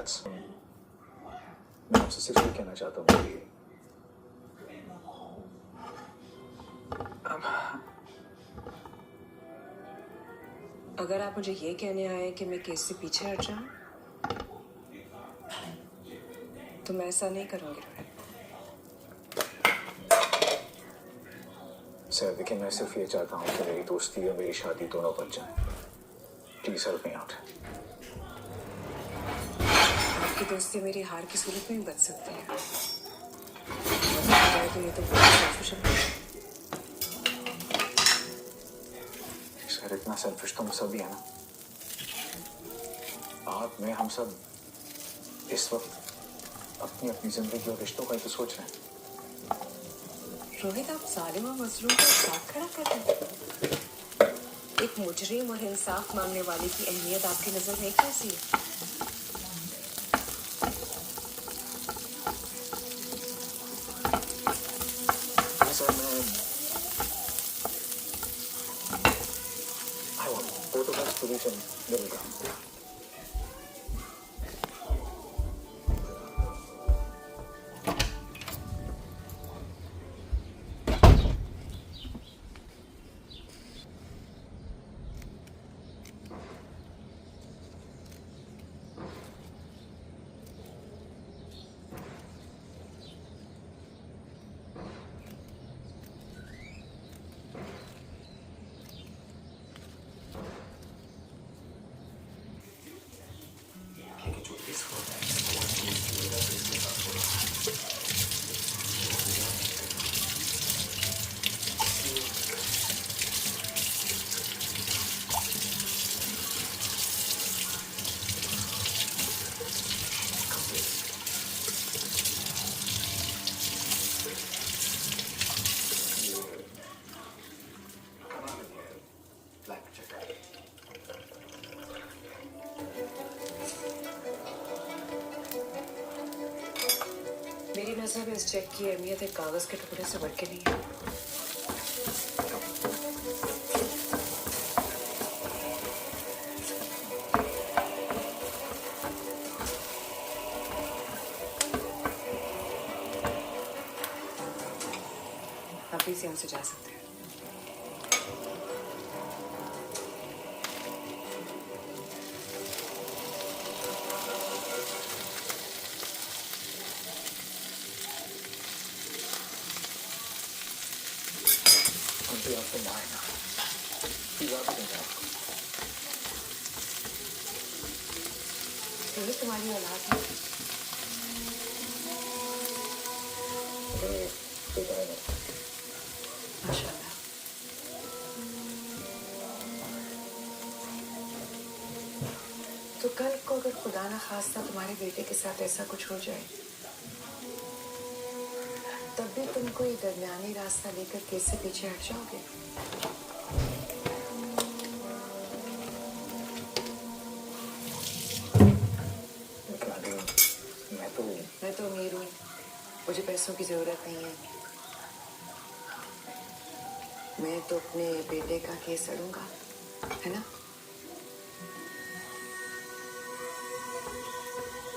That's मैं आपसे सिर्फ ये कहना चाहता हूँ कि अगर आप मुझे ये कहने आए कि मैं केस से पीछे हट जाऊं तो मैं ऐसा नहीं करूंगी रोहित। सर देखिए, मैं सिर्फ ये चाहता हूँ कि मेरी दोस्ती और मेरी शादी दोनों बच जाए। Please help me out. आपकी दोस्ती मेरी हार की सूरत में ही बच सकती है। तो ये तो सेल्फिश है। सर इतना सेल्फिश तो हम सब ही है ना। आप में हम सब इस वक्त अपनी अपनी जिंदगी और रिश्तों का ही तो सोच रहे हैं। रोहित, आप जालिम और मजलूम को साथ खड़ा कर रहे हैं। एक मुजरिम और इंसाफ मांगने वाले की अहमियत आपकी नजर में कैसी है? सर मैं I want both of us to reach a middle ground. मेरी नजर में इस चेक की अहमियत एक कागज के टुकड़े से बढ़ के नहीं है। आप प्लीज यहाँ से जा सकते हैं। आपको मारना रोहित, तुम्हारी औलाद है। माशाल्लाह। तो कल को अगर खुदा ना खास्ता तुम्हारे बेटे के साथ ऐसा कुछ हो जाए तब भी तुम कोई दरमियानी रास्ता लेकर केस से पीछे हट जाओगे? मैं तो अमीर हूँ, मुझे पैसों की जरूरत नहीं है। मैं तो अपने बेटे का केस लड़ूंगा, है ना?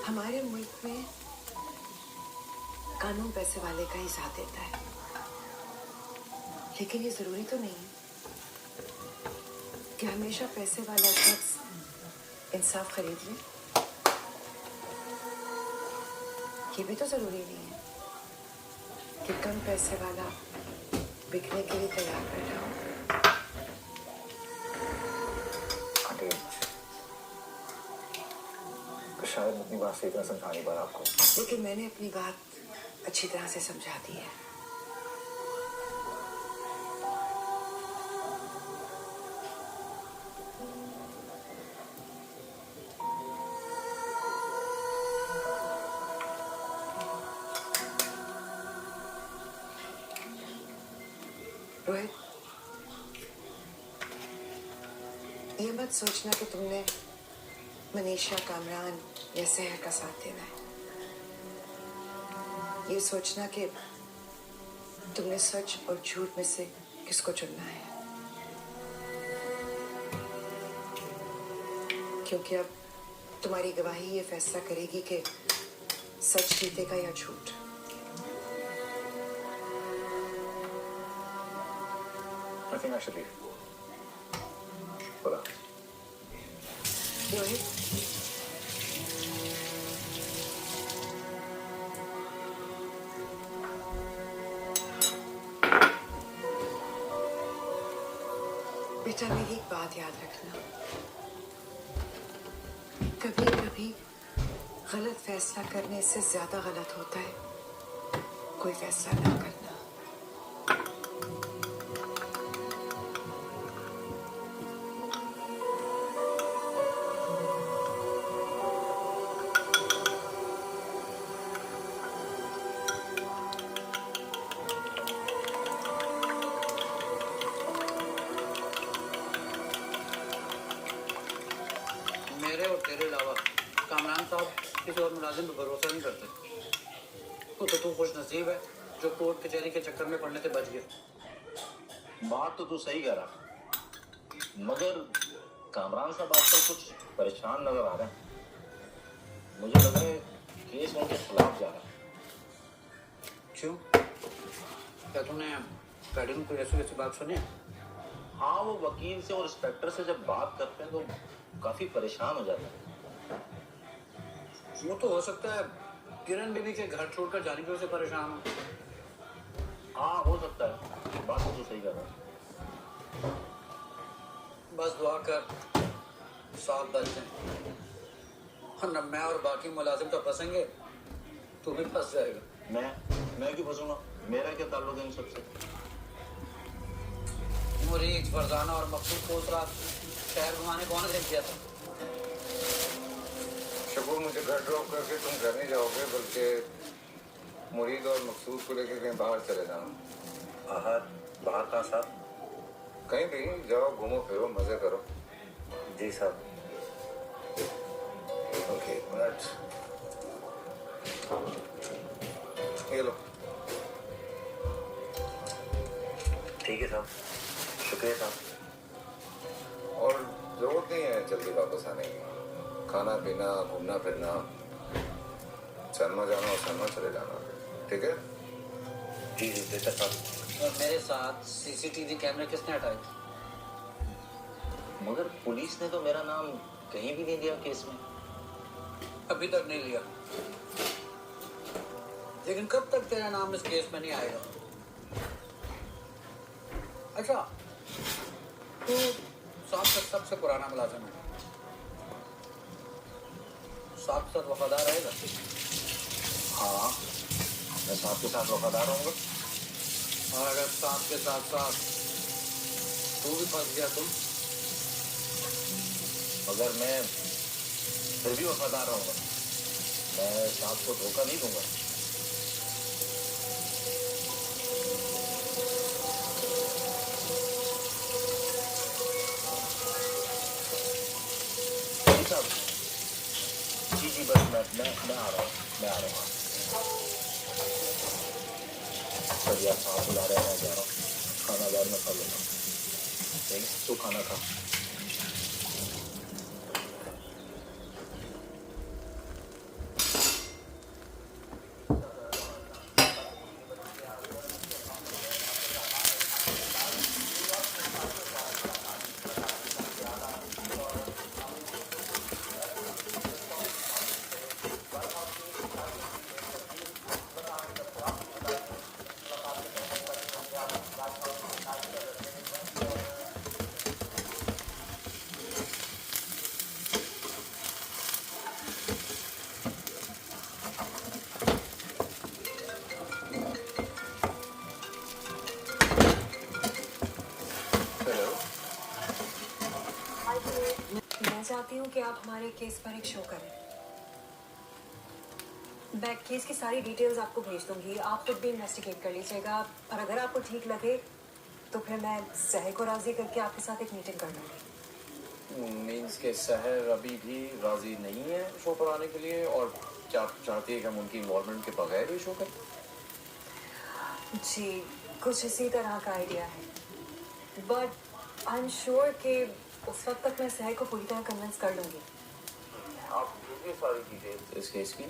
हमारे मुल्क में कानून पैसे वाले का ही साथ देता है, लेकिन ये जरूरी तो नहीं है कि हमेशा पैसे वाला शख्स इंसाफ खरीद ले। ये भी तो जरूरी नहीं है कि कम पैसे वाला बिकने के लिए तैयार बैठा हो। तो शायद अपनी बात सही तरह समझा नहीं पा रहा आपको, लेकिन मैंने अपनी बात अच्छी तरह से समझा दी है। रोहित, ये मत सोचना कि तुमने मनीषा, कामरान या सहर का साथ देना है। ये सोचना कि तुमने सच और झूठ में से किसको चुनना है, क्योंकि अब तुम्हारी गवाही ये फैसला करेगी कि सच जीतेगा या झूठ। I think I should leave. खुदा। रोहित, बेटा मेरी एक बात याद रखना, कभी कभी गलत फैसला करने से ज्यादा गलत होता है कोई फैसला ना करना। मेरे और तेरे अलावा कामरान साहब किसी और मुलाजिम पर भरोसा नहीं करते। तो तू खुश नसीब है जो कोर्ट कचहरी के चक्कर में पड़ने से बच गया। बात तो तू सही कह रहा, मगर कामरान साहब आजकल कुछ परेशान नजर आ रहे हैं। मुझे लग रहा है केस उनके खिलाफ जा रहा है। क्यों? क्या तूने डैडी में कोई ऐसी बात सुनी है? हाँ, वो वकील से और इंस्पेक्टर से जब बात करते हैं तो काफी परेशान हो जाते हैं। वो तो हो सकता है किरण बीबी के घर छोड़कर जाने की वजह से परेशान हो। हाँ, हो सकता है, बात तो तू सही कर रहा है। बस दुआ कर साथ बच जाए, वरना मैं और बाकी मुलाजिम तो फंसेंगे, तू भी फंस जाएगा। मैं क्यों फंसूंगा? मेरा क्या ताल्लुक है इन सबसे? मुरीद, फरजाना और मकसूद को उस रात शहर घुमाने कौन ने किया था? शकुर, मुझे घर ड्रॉप करके तुम घर नहीं जाओगे, बल्कि मुरीद और मकसूद को लेकर कहीं बाहर चले जाना। बाहर कहाँ साहब? कहीं भी जाओ, घूमो फिरो, मजे करो। जी साहब। ओके, मिनट ये लो। ठीक है साहब, शुक्रिया साहब। और जरूरत नहीं है जल्दी वापस आने की। खाना पीना, घूमना फिरना, सनमा जाना और सनमा चले जाना, ठीक है? जी जी बेहतर साहब। और मेरे साथ सीसीटीवी कैमरे किसने हटाए थे? मगर पुलिस ने तो मेरा नाम कहीं भी नहीं दिया केस में। अभी तक नहीं लिया, लेकिन कब तक तेरा नाम इस केस में नहीं आएगा? अच्छा, तू साहब का सबसे पुराना मुलाजिम है, साहब के साथ वफादार रहेगा? हाँ, मैं साहब के साथ वफादार रहूंगा। और अगर साहब के साथ साथ तू भी फंस गया तुम? मगर मैं फिर भी वफादार रहूंगा, मैं साहब को धोखा नहीं दूंगा। जी साहब, जी बस मैं आ रहा हूँ। सर यार, साहब बुला रहे हैं, मैं जा रहा हूँ। खाना बाद में खा लूँगा। ठीक है, तू खाना खा। मैं चाहती हूँ कि आप हमारे केस पर एक शो करें। मैं केस की सारी डिटेल्स आपको भेज दूंगी, आप खुद भी इन्वेस्टिगेट कर लीजिएगा, और अगर आपको ठीक लगे तो फिर मैं सहर को राजी करके आपके साथ एक मीटिंग कर लूँगी। मीन्स के सहर अभी भी राजी नहीं है शो पर आने के लिए, और चाहती है कि हम उनकी इन्वॉल्वमेंट के बगैर ही शो करें? जी, कुछ इसी तरह का आइडिया है, बट आई एम श्योर कि उस वक्त तक मैं सहर को पूरी तरह कन्विंस कर लूँगी। आप दीजिए सारी डिटेल्स इस केस की।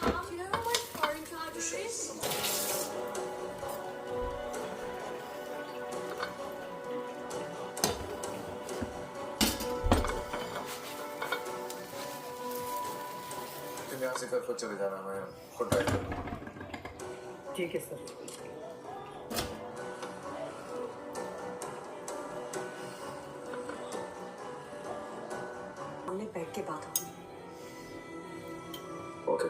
Mom, you know how much foreign charges is? तुम यहाँ से कर खुद चले जाना, मैं खुद ड्राइव करूँगा। ठीक है सर। हमने बैठ के बात होगी। ओके